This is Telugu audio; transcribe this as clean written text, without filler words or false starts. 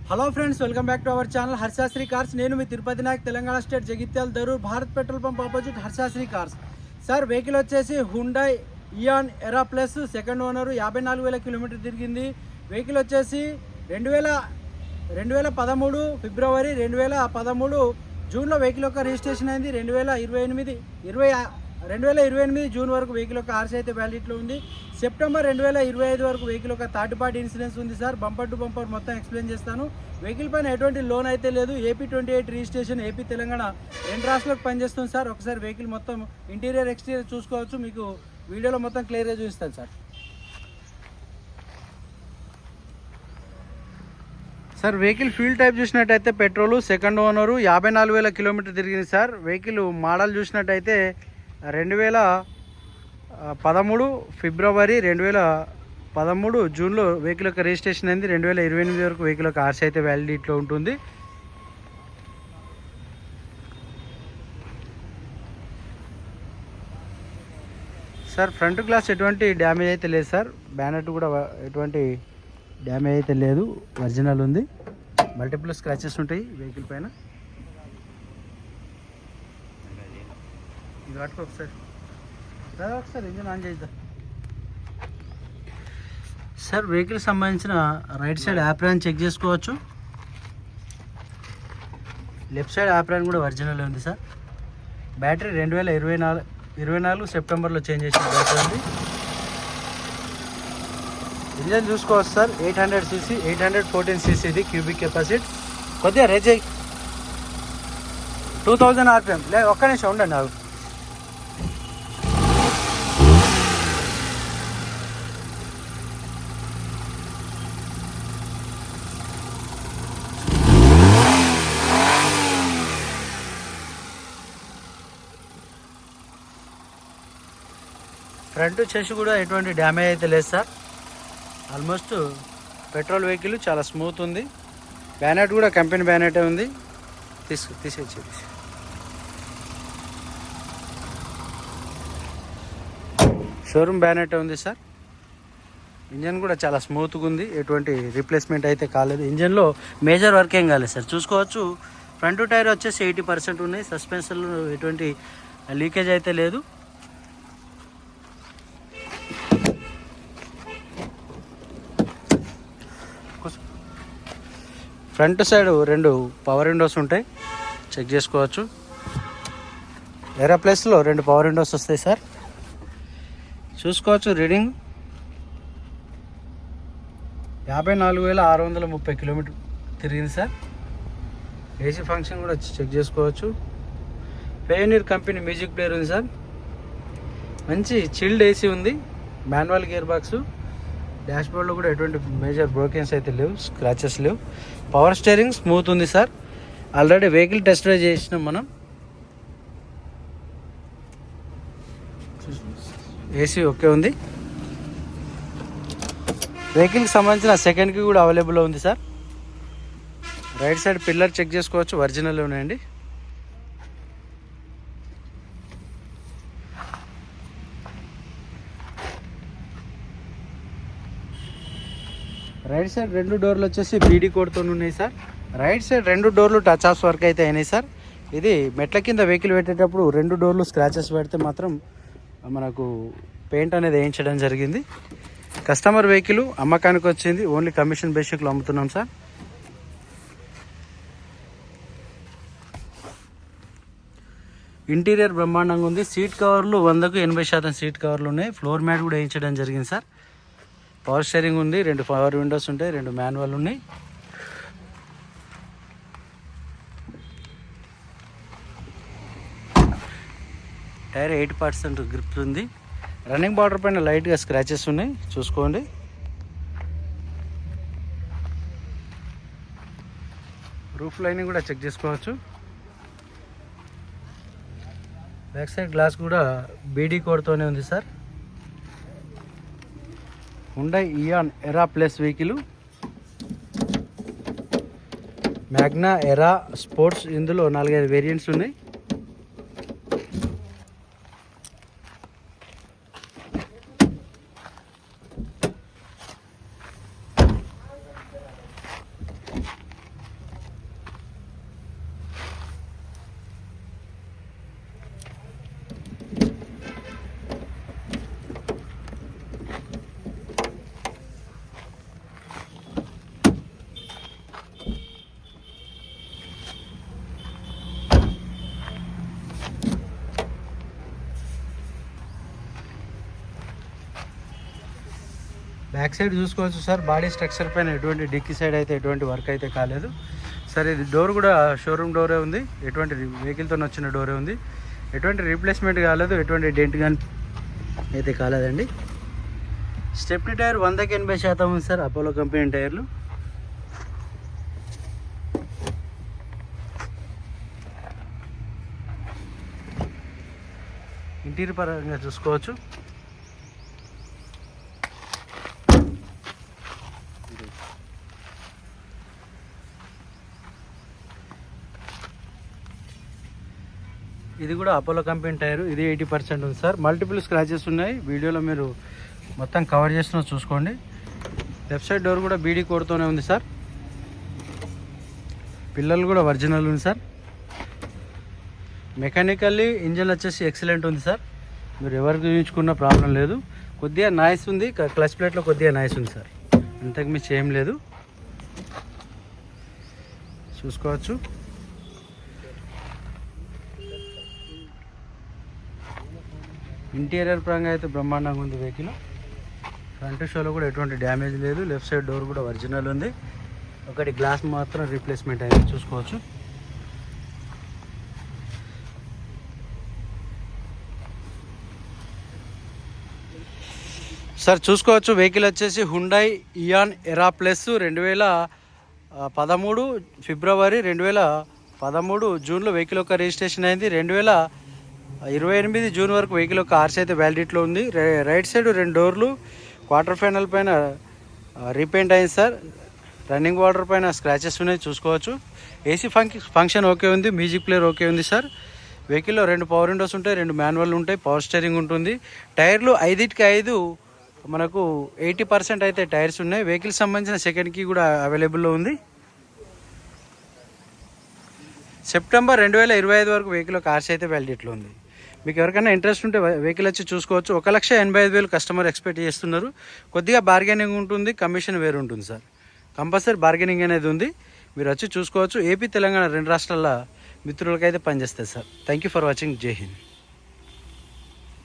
Hello friends, welcome back to our channel Harshasri cars. నేను మీ Tirupati Nayak, Telangana state, Jagtial, Dharur, Bharat petrol pump opposite Harshasri cars. Sir, vehicle వచ్చేసి Hyundai Eon Era plus, second owner, 54,000 kilometer తిరిగింది. వెహికల్ వచ్చేసి 2013 ఫిబ్రవరి, 2013 జూన్లో వెహికల్ యొక్క రిజిస్ట్రేషన్ అయింది. 2028 జూన్ వరకు వెహికల్ యొక్క ఆర్సీ అయితే వ్యాలిడిటీలో ఉంది. సెప్టెంబర్ 2025 వరకు వెహికల్ యొక్క థర్డ్ పార్టీ ఇన్సూరెన్స్ ఉంది. సార్, బంపర్ టు బంపర్ మొత్తం ఎక్స్ప్లెయిన్ చేస్తాను. వెహికల్ పైన ఎటువంటి లోన్ అయితే లేదు. ఏపీ 28 రిజిస్ట్రేషన్, ఏపీ తెలంగాణ రెండు రాష్ట్రాలకు పనిచేస్తుంది. సార్, ఒకసారి వెహికల్ మొత్తం ఇంటీరియర్ ఎక్స్టీరియర్ చూసుకోవచ్చు. మీకు వీడియోలో మొత్తం క్లియర్గా చూపిస్తాను. సార్, వెహికల్ ఫ్యూల్ టైప్ చూసినట్టయితే పెట్రోల్, సెకండ్ ఓనరు, 54,000 కిలోమీటర్ తిరిగింది. సార్, వెహికల్ మోడల్ చూసినట్టయితే 2013 ఫిబ్రవరి, 2013 జూన్లో వెహికల్ యొక్క రిజిస్ట్రేషన్ అయింది. 2028 వరకు వెహికల్ యొక్క ఆర్సీ అయితే వ్యాలిడిటీలో ఉంటుంది. సార్, ఫ్రంట్ గ్లాస్ ఎటువంటి డ్యామేజ్ అయితే లేదు. సార్, బ్యానెట్ కూడా ఎటువంటి డ్యామేజ్ అయితే లేదు, ఒరిజినల్ ఉంది. మల్టిపుల్ స్క్రాచెస్ ఉంటాయి వెహికల్ పైన. ఇది పట్టుకో ఒకసారి ఇంజిన్ ఆన్ చేద్దాం. సార్, వెహికల్ సంబంధించిన రైట్ సైడ్ యాప్రాన్ చెక్ చేసుకోవచ్చు. లెఫ్ట్ సైడ్ యాప్రాన్ కూడా ఒరిజినల్ ఉంది. సార్, బ్యాటరీ 2024 సెప్టెంబర్లో చేంజ్ చేసిన బ్యాటరీ ఉంది. ఇంజన్ చూసుకోవచ్చు. సార్, 800cc 814cc ఇది క్యూబిక్ కెపాసిటీ. కొద్దిగా రేజ్ అయ్యి 2000 RPM. ఒక్క నిమిషం ఉండండి నాకు. ఫ్రంట్ చేసి కూడా ఎటువంటి డ్యామేజ్ అయితే లేదు. సార్, ఆల్మోస్ట్ పెట్రోల్ వెహికల్ చాలా స్మూత్ ఉంది. బ్యానెట్ కూడా కంపెనీ బ్యానెటే ఉంది. తీసేసి షోరూమ్ బ్యానెటే ఉంది. సార్, ఇంజన్ కూడా చాలా స్మూత్గా ఉంది. ఎటువంటి రీప్లేస్మెంట్ అయితే కాలేదు. ఇంజన్లో మేజర్ వర్క్ ఏం కాలేదు. సార్, చూసుకోవచ్చు. ఫ్రంట్ టైర్ వచ్చేసి 80% ఉన్నాయి. సస్పెన్షన్లో ఎటువంటి లీకేజ్ అయితే లేదు. ఫ్రంట్ సైడ్ 2 పవర్ విండోస్ ఉంటాయి, చెక్ చేసుకోవచ్చు. ఎరా ప్లస్లో 2 పవర్ విండోస్ వస్తాయి. సార్, చూసుకోవచ్చు. రీడింగ్ 54,630 కిలోమీటర్ తిరిగింది. సార్, ఏసీ ఫంక్షన్ కూడా చెక్ చేసుకోవచ్చు. పయోనీర్ కంపెనీ మ్యూజిక్ ప్లేయర్ ఉంది. సార్, మంచి చిల్డ్ ఏసీ ఉంది. Manual gear box. డాష్బోర్డ్లో కూడా ఎటువంటి మేజర్ బ్రోకెన్స్ అయితే లేవు, స్క్రాచెస్ లేవు. పవర్ స్టీరింగ్ స్మూత్ ఉంది. Sir, already vehicle test drive చేసినాం మనం. ఏసీ ఓకే ఉంది. వెహికల్కి సంబంధించిన సెకండ్ కీ కూడా అవైలబుల్లో ఉంది. Sir, right side pillar check చేసుకోవచ్చు, ఒరిజినల్ ఉన్నాయండి. రైట్ సైడ్ 2 డోర్లు వచ్చేసి బీడీ కోడ్తో ఉన్నాయి. సార్, రైట్ సైడ్ 2 డోర్లు టచ్ ఆఫ్ వర్క్ అయితే అయినాయి. సార్, ఇది మెట్ల కింద వెహికల్ పెట్టేటప్పుడు 2 డోర్లు స్క్రాచెస్ పెడితే మాత్రం మనకు పెయింట్ అనేది వేయించడం జరిగింది. కస్టమర్ వెహికల్ అమ్మకానికి వచ్చింది. ఓన్లీ కమిషన్ బేసిక్లో అమ్ముతున్నాం. సార్, ఇంటీరియర్ బ్రహ్మాండంగా ఉంది. సీట్ కవర్లు 100కు 80% సీట్ కవర్లు ఉన్నాయి. ఫ్లోర్ మ్యాట్ కూడా వేయించడం జరిగింది. సార్, పవర్ స్టీరింగ్ ఉంది. 2 పవర్ విండోస్ ఉంటాయి. 2 మాన్యువల్ ఉన్నాయి. టైర్ 80% గ్రిప్ ఉంది. రన్నింగ్ బార్డర్ పైన లైట్గా స్క్రాచెస్ ఉన్నాయి, చూసుకోండి. రూఫ్ లైనింగ్ కూడా చెక్ చేసుకోవచ్చు. బ్యాక్ సైడ్ గ్లాస్ కూడా బీడీ కోడ్తోనే ఉంది. Sir, Hyundai Eon Era plus vehicle, Magna, ఎరా, స్పోర్ట్స్. ఇందులో 4-5 వేరియంట్స్ ఉన్నాయి. బ్యాక్ సైడ్ చూసుకోవచ్చు సార్. బాడీ స్ట్రక్చర్ పైన ఎటువంటి డిక్కీ సైడ్ అయితే ఎటువంటి వర్క్ అయితే కాలేదు సార్. ఇది డోర్ కూడా షోరూమ్ డోరే ఉంది, ఎటువంటి వెహికల్తో వచ్చిన డోరే ఉంది, ఎటువంటి రీప్లేస్మెంట్ కాలేదు, ఎటువంటి డెంట్ కానీ అయితే కాలేదండి. స్టెప్నీ టైర్ 100% ఉంది సార్, అపోలో కంపెనీ టైర్లు. ఇంటీరియర్ పరంగా చూసుకోవచ్చు. ఇది కూడా అపోలో కంపెనీ టైరు. ఇది 80% ఉంది సార్. మల్టిపుల్ స్క్రాచెస్ ఉన్నాయి, వీడియోలో మీరు మొత్తం కవర్ చేస్తున్నా చూసుకోండి. లెఫ్ట్ సైడ్ డోర్ కూడా బీడీ కోడ్తోనే ఉంది సార్. పిల్లలు కూడా ఒరిజినల్ ఉంది సార్. మెకానికల్లీ ఇంజన్ వచ్చేసి ఎక్సలెంట్ ఉంది సార్. మీరు ఎవరికి చూపించుకున్న ప్రాబ్లం లేదు. కొద్దిగా నాయిస్ ఉంది, క్లచ్ ప్లేట్లో కొద్దిగా నాయిస్ ఉంది సార్, అంతకు మించి ఏం లేదు. చూసుకోవచ్చు. ఇంటీరియర్ పరంగా అయితే బ్రహ్మాండంగా ఉంది వెహికల్. ఫ్రంట్ షోలో కూడా ఎటువంటి డ్యామేజ్ లేదు. లెఫ్ట్ సైడ్ డోర్ కూడా ఒరిజినల్ ఉంది, ఒకటి గ్లాస్ మాత్రం రీప్లేస్మెంట్ అయింది చూసుకోవచ్చు. సార్ చూసుకోవచ్చు, వెహికల్ వచ్చేసి హుండాయ్ ఇయాన్ ఎరా ప్లస్ 2013 ఫిబ్రవరి 2013 జూన్లో వెహికల్ యొక్క రిజిస్ట్రేషన్ అయింది. 2028 జూన్ వరకు వెహికల్ యొక్క ఆర్సీ అయితే వ్యాలిడిటీలో ఉంది. రైట్ సైడ్ 2 డోర్లు క్వార్టర్ ఫైనల్ పైన రీపెయింట్ అయింది సార్. రన్నింగ్ వాటర్ పైన స్క్రాచెస్ ఉన్నాయి చూసుకోవచ్చు. ఏసీ ఫంక్షన్ ఓకే ఉంది, మ్యూజిక్ ప్లేయర్ ఓకే ఉంది సార్. వెహికల్లో 2 పవర్ విండోస్ ఉంటాయి, 2 మాన్యువల్ ఉంటాయి, పవర్ స్టీరింగ్ ఉంటుంది. టైర్లు 5 మనకు 80% అయితే టైర్స్ ఉన్నాయి. వెహికల్ సంబంధించిన సెకండ్ కీ కూడా అవైలబుల్లో ఉంది. సెప్టెంబర్ 2025 వరకు వెహికల్ కార్స్ అయితే వ్యాలిడిటీలో ఉంది. మీకు ఎవరికైనా ఇంట్రెస్ట్ ఉంటే వెహికల్ వచ్చి చూసుకోవచ్చు. 1,85,000 కస్టమర్ ఎక్స్పెక్ట్ చేస్తున్నారు. కొద్దిగా బార్గెనింగ్ ఉంటుంది, కమిషన్ వేరు ఉంటుంది సార్. కంపల్సరీ బార్గెనింగ్ అనేది ఉంది, మీరు వచ్చి చూసుకోవచ్చు. ఏపీ తెలంగాణ 2 రాష్ట్రాల మిత్రులకైతే పనిచేస్తుంది sir. Thank you for watching. జై హింద్.